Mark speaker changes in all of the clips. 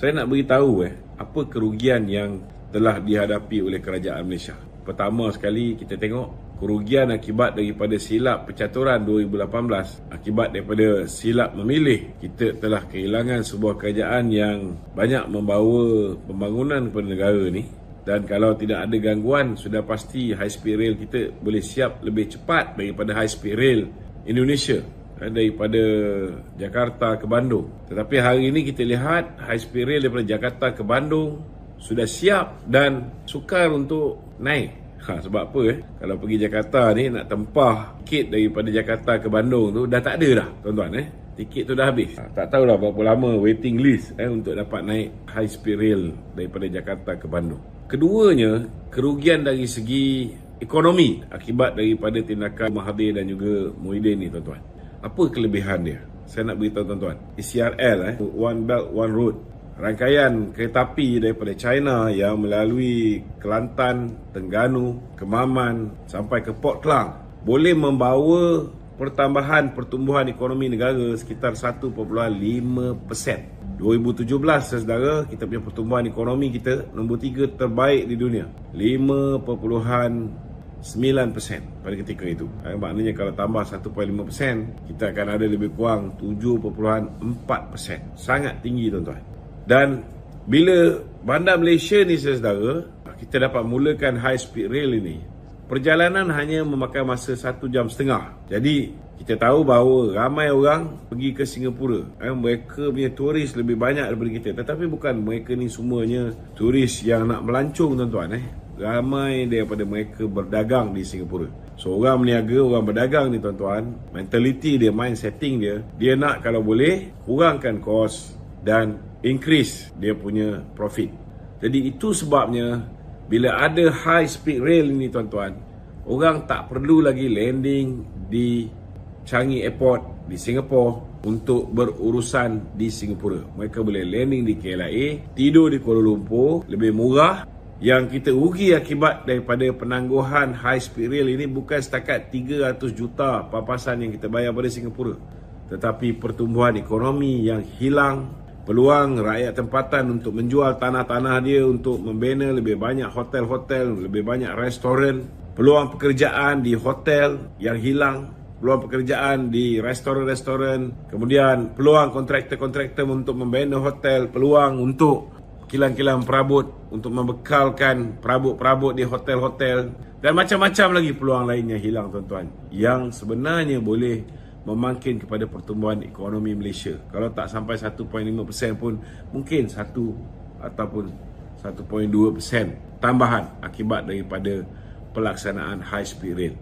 Speaker 1: Saya nak beritahu apa kerugian yang telah dihadapi oleh kerajaan Malaysia. Pertama sekali kita tengok kerugian akibat daripada silap pencaturan 2018, akibat daripada silap memilih. Kita telah kehilangan sebuah kerajaan yang banyak membawa pembangunan kepada negara ni. Dan kalau tidak ada gangguan, sudah pasti high speed rail kita boleh siap lebih cepat daripada high speed rail Indonesia, daripada Jakarta ke Bandung. Tetapi hari ini kita lihat high speed rail daripada Jakarta ke Bandung sudah siap dan sukar untuk naik. Sebab apa? Kalau pergi Jakarta ni nak tempah tiket daripada Jakarta ke Bandung tu dah tak ada dah, tuan-tuan. Tiket tu dah habis. Tak tahulah berapa lama waiting list untuk dapat naik high speed rail daripada Jakarta ke Bandung. Keduanya, kerugian dari segi ekonomi akibat daripada tindakan Mahathir dan juga Muhyiddin ni, tuan-tuan. Apa kelebihan dia? Saya nak beritahu tuan-tuan. ECRL, One Belt One Road, rangkaian kereta api daripada China yang melalui Kelantan, Terengganu, Kemaman sampai ke Port Klang boleh membawa pertambahan pertumbuhan ekonomi negara sekitar 1.5%. 2017 saudara, kita punya pertumbuhan ekonomi kita nombor 3 terbaik di dunia, 5.9% pada ketika itu. Maknanya kalau tambah 1.5%, kita akan ada lebih kurang 7.4%. Sangat tinggi, tuan-tuan. Dan bila Bandar Malaysia ni saudara, kita dapat mulakan high speed rail ini, perjalanan hanya memakan masa 1.5 jam. Jadi kita tahu bahawa ramai orang pergi ke Singapura. Mereka punya turis lebih banyak daripada kita. Tetapi bukan mereka ni semuanya turis yang nak melancong, tuan-tuan. Ramai daripada mereka berdagang di Singapura. So orang berniaga, orang berdagang ni, tuan-tuan, mentaliti dia, mind setting dia, dia nak kalau boleh kurangkan kos dan increase dia punya profit. Jadi itu sebabnya bila ada high speed rail ni, tuan-tuan, orang tak perlu lagi landing di Changi Airport di Singapura untuk berurusan di Singapura. Mereka boleh landing di KLIA, tidur di Kuala Lumpur, lebih murah. Yang kita rugi akibat daripada penangguhan high speed rail ini bukan setakat 300 juta papasan yang kita bayar pada Singapura, tetapi pertumbuhan ekonomi yang hilang, peluang rakyat tempatan untuk menjual tanah-tanah dia untuk membina lebih banyak hotel-hotel, lebih banyak restoran, peluang pekerjaan di hotel yang hilang, peluang pekerjaan di restoran-restoran, kemudian peluang kontraktor-kontraktor untuk membina hotel, peluang untuk kilang-kilang perabot untuk membekalkan perabot-perabot di hotel-hotel, dan macam-macam lagi peluang lainnya hilang, tuan-tuan, yang sebenarnya boleh memangkin kepada pertumbuhan ekonomi Malaysia. Kalau tak sampai 1.5% pun, mungkin 1 ataupun 1.2% tambahan akibat daripada pelaksanaan high speed rail.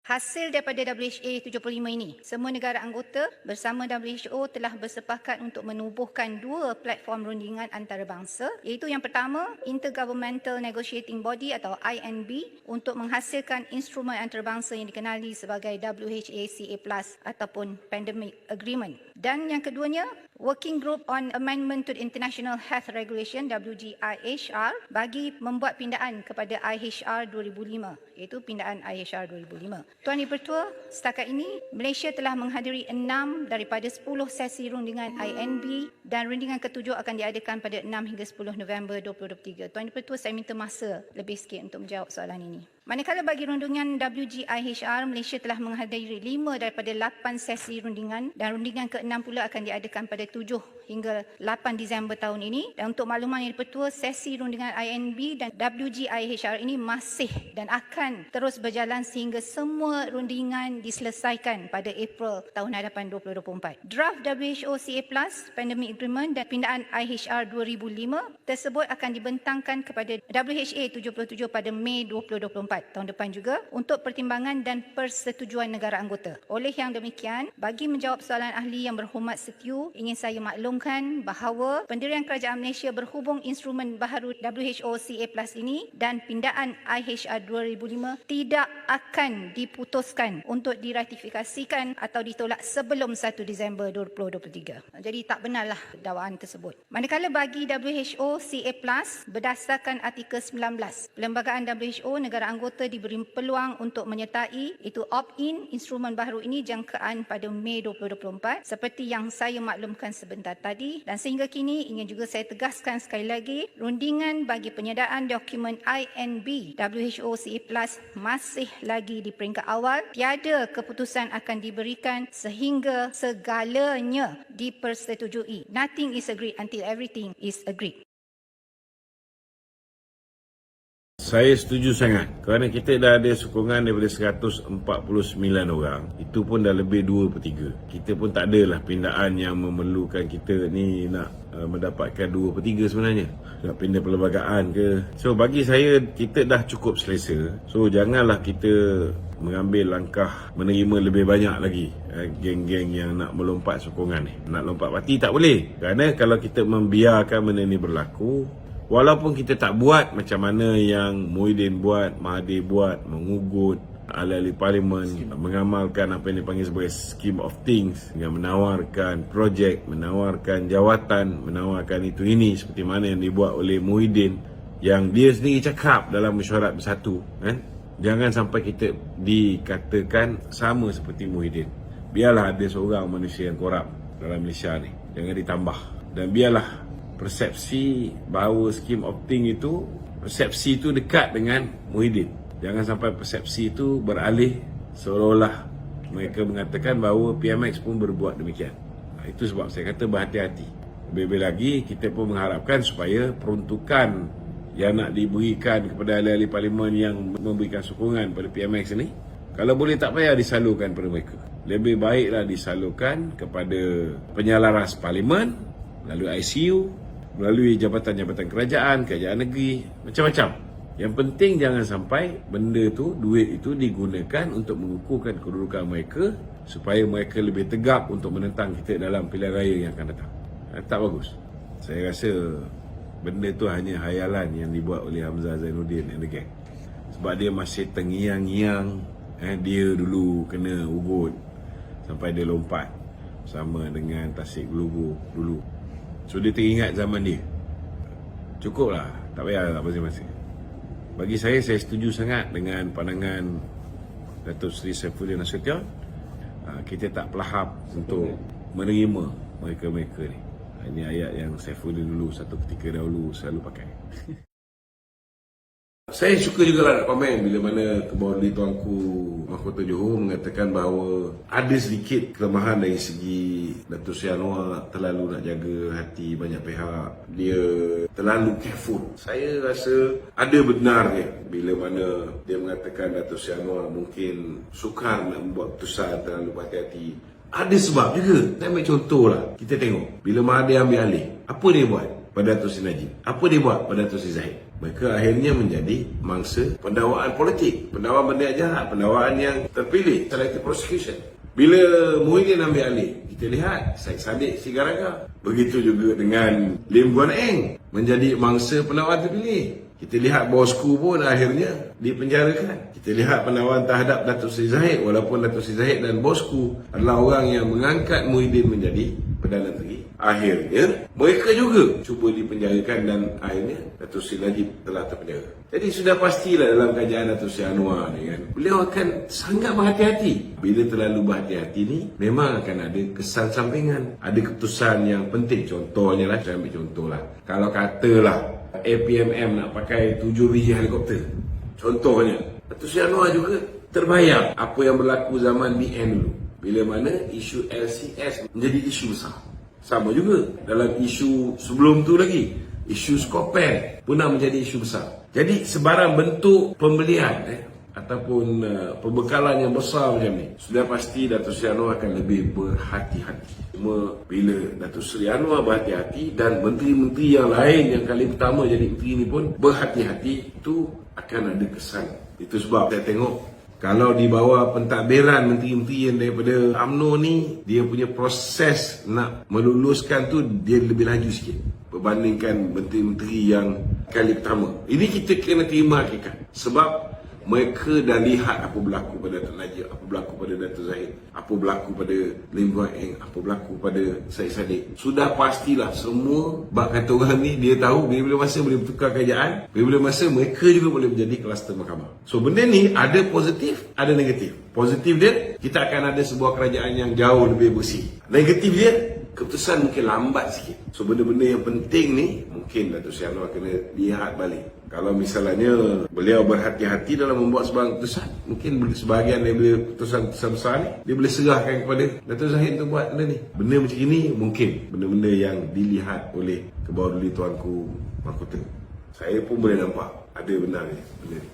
Speaker 2: Hasil daripada WHA 75 ini, semua negara anggota bersama WHO telah bersepakat untuk menubuhkan 2 platform rundingan antarabangsa, iaitu yang pertama, Intergovernmental Negotiating Body atau INB, untuk menghasilkan instrumen antarabangsa yang dikenali sebagai WHA-CA+ ataupun Pandemic Agreement. Dan yang keduanya, Working Group on Amendment to the International Health Regulation WGIHR bagi membuat pindaan kepada IHR 2005, iaitu pindaan IHR 2005. Tuan Dipertua, setakat ini Malaysia telah menghadiri 6 daripada 10 sesi rundingan INB dan rundingan ketujuh akan diadakan pada 6 hingga 10 November 2023. Tuan Dipertua, saya minta masa lebih sikit untuk menjawab soalan ini. Manakala bagi rundingan WGIHR, Malaysia telah menghadiri 5 daripada 8 sesi rundingan dan rundingan ke-6 pula akan diadakan pada 7 hingga 8 Disember tahun ini. Dan untuk makluman yang dipertua, sesi rundingan INB dan WGIHR ini masih dan akan terus berjalan sehingga semua rundingan diselesaikan pada April tahun hadapan 2024. Draft WHO-CA+ Pandemic Agreement dan pindaan IHR 2005 tersebut akan dibentangkan kepada WHA 77 pada Mei 2024 tahun depan juga untuk pertimbangan dan persetujuan negara anggota. Oleh yang demikian, bagi menjawab soalan ahli yang berhormat setiu, ingin saya maklumkan bahawa pendirian Kerajaan Malaysia berhubung instrumen baharu WHO-CA+ ini dan pindaan IHR 2005 tidak akan diputuskan untuk diratifikasikan atau ditolak sebelum 1 Disember 2023. Jadi tak benarlah dakwaan tersebut. Manakala bagi WHO-CA+ berdasarkan artikel 19, Perlembagaan WHO, negara anggota anggota diberi peluang untuk menyertai, itu opt-in instrumen baru ini jangkaan pada Mei 2024 seperti yang saya maklumkan sebentar tadi, dan sehingga kini ingin juga saya tegaskan sekali lagi, rundingan bagi penyediaan dokumen INB WHO CE+ masih lagi di peringkat awal. Tiada keputusan akan diberikan sehingga segalanya dipersetujui. Nothing is agreed until everything is agreed.
Speaker 1: Saya setuju sangat kerana kita dah ada sokongan daripada 149 orang. Itu pun dah lebih 2/3. Kita pun tak adalah pindaan yang memerlukan kita ni nak mendapatkan 2/3 sebenarnya. Nak pindah perlembagaan ke. So bagi saya kita dah cukup selesa. So janganlah kita mengambil langkah menerima lebih banyak lagi geng-geng yang nak melompat sokongan ni. Nak lompat parti tak boleh. Kerana kalau kita membiarkan benda ni berlaku, walaupun kita tak buat macam mana yang Muhyiddin buat, Mahathir buat, mengugut ahli-ahli parlimen, mengamalkan apa yang dipanggil sebagai scheme of things, dengan menawarkan projek, menawarkan jawatan, menawarkan itu ini seperti mana yang dibuat oleh Muhyiddin, yang dia sendiri cakap dalam mesyuarat bersatu, kan? Jangan sampai kita dikatakan sama seperti Muhyiddin. Biarlah ada seorang manusia yang korup dalam Malaysia ni, jangan ditambah. Dan biarlah persepsi bahawa scheme of thing itu, persepsi itu dekat dengan Muhyiddin. Jangan sampai persepsi itu beralih seolah-olah mereka mengatakan bahawa PMX pun berbuat demikian. Itu sebab saya kata berhati-hati. Lebih-lebih lagi kita pun mengharapkan supaya peruntukan yang nak diberikan kepada ahli-ahli parlimen yang memberikan sokongan pada PMX ini, kalau boleh tak payah disalurkan pada mereka. Lebih baiklah disalurkan kepada penyalaras parlimen melalui ICU, melalui jabatan-jabatan kerajaan negeri, macam-macam. Yang penting jangan sampai benda tu, duit itu digunakan untuk mengukuhkan kedudukan mereka supaya mereka lebih tegap untuk menentang kita dalam pilihan raya yang akan datang. Tak bagus. Saya rasa benda tu hanya hayalan yang dibuat oleh Hamzah Zainuddin and the gang. Sebab dia masih tengiang-ngiang, dia dulu kena ugut sampai dia lompat sama dengan Tasik Gelubu dulu. So dia teringat zaman dia. Cukuplah, tak payah tak masing-masing. Bagi saya setuju sangat dengan pandangan Datuk Seri Saifuddin Nasution. Kita tak pelahap untuk menerima mereka-mereka ni. Ini ayat yang Saifuddin dulu satu ketika dahulu selalu pakai. Saya suka juga nak komen bila mana Kebawali Tuanku Mahkota Johor mengatakan bahawa ada sedikit kelemahan dari segi Datuk Seri Anwar terlalu nak jaga hati banyak pihak. Dia terlalu careful. Saya rasa ada benarnya bila mana dia mengatakan Datuk Seri Anwar mungkin sukar nak membuat keputusan terlalu berhati-hati. Ada sebab juga. Saya ambil contoh lah. Kita tengok bila Mahathir ambil alih, apa dia buat pada Datuk Seri Najib? Apa dia buat pada Datuk Seri Zahid? Mereka akhirnya menjadi mangsa pendakwaan politik, pendakwaan benda jahat, pendakwaan yang terpilih, selective prosecution. Bila Muhyiddin ambil alih, kita lihat Syed Saddiq Sigaraga. Begitu juga dengan Lim Guan Eng menjadi mangsa pendakwaan terpilih. Kita lihat bosku pun akhirnya dipenjarakan. Kita lihat pendakwaan terhadap Datuk Seri Zahid, walaupun Datuk Seri Zahid dan bosku adalah orang yang mengangkat Muhyiddin menjadi Perdana Menteri. Akhirnya mereka juga cuba dipenjarakan dan akhirnya Datuk Seri Najib telah terpenjara. Jadi sudah pastilah dalam kajian Datuk Seri Anwar ni kan, beliau akan sangat berhati-hati. Bila terlalu berhati-hati ni, memang akan ada kesan sampingan, ada keputusan yang penting. Contohnya lah, saya ambil contoh lah, kalau katalah APMM nak pakai 7 biji helikopter, contohnya, Datuk Seri Anwar juga terbayang apa yang berlaku zaman BN dulu, bila mana isu LCS menjadi isu besar. Sama juga dalam isu sebelum tu lagi, isu Skopen pun menjadi isu besar. Jadi sebarang bentuk pembelian ataupun pembekalan yang besar macam ni, sudah pasti Datuk Seri Anwar akan lebih berhati-hati. Cuma bila Datuk Seri Anwar berhati-hati dan menteri-menteri yang lain yang kali pertama jadi menteri ni pun berhati-hati, itu akan ada kesan. Itu sebab saya tengok kalau di bawah pentadbiran menteri-menteri yang daripada UMNO ni, dia punya proses nak meluluskan tu dia lebih laju sikit berbandingkan menteri-menteri yang kali pertama. Ini kita kena terima hakikat. Sebab mereka dah lihat apa berlaku pada Datuk Najib, apa berlaku pada Datuk Zahid, apa berlaku pada Lim Guan Eng, apa berlaku pada Syed Saddiq. Sudah pastilah semua bak kata orang ni dia tahu bila-bila masa boleh bertukar kerajaan, bila-bila masa mereka juga boleh menjadi kluster mahkamah. So benda ni ada positif, ada negatif. Positif dia, kita akan ada sebuah kerajaan yang jauh lebih bersih. Negatif dia, keputusan mungkin lambat sikit. So benda-benda yang penting ni mungkin Datuk Seri Anwar kena lihat balik. Kalau misalnya beliau berhati-hati dalam membuat sebarang keputusan, mungkin sebahagian daripada keputusan-keputusan besar ni dia boleh serahkan kepada Datuk Zahid untuk buat benda ni. Benda macam ini mungkin benda-benda yang dilihat oleh Kebawah Duli Tuanku Mahkota. Saya pun boleh nampak ada benar ni benda ni.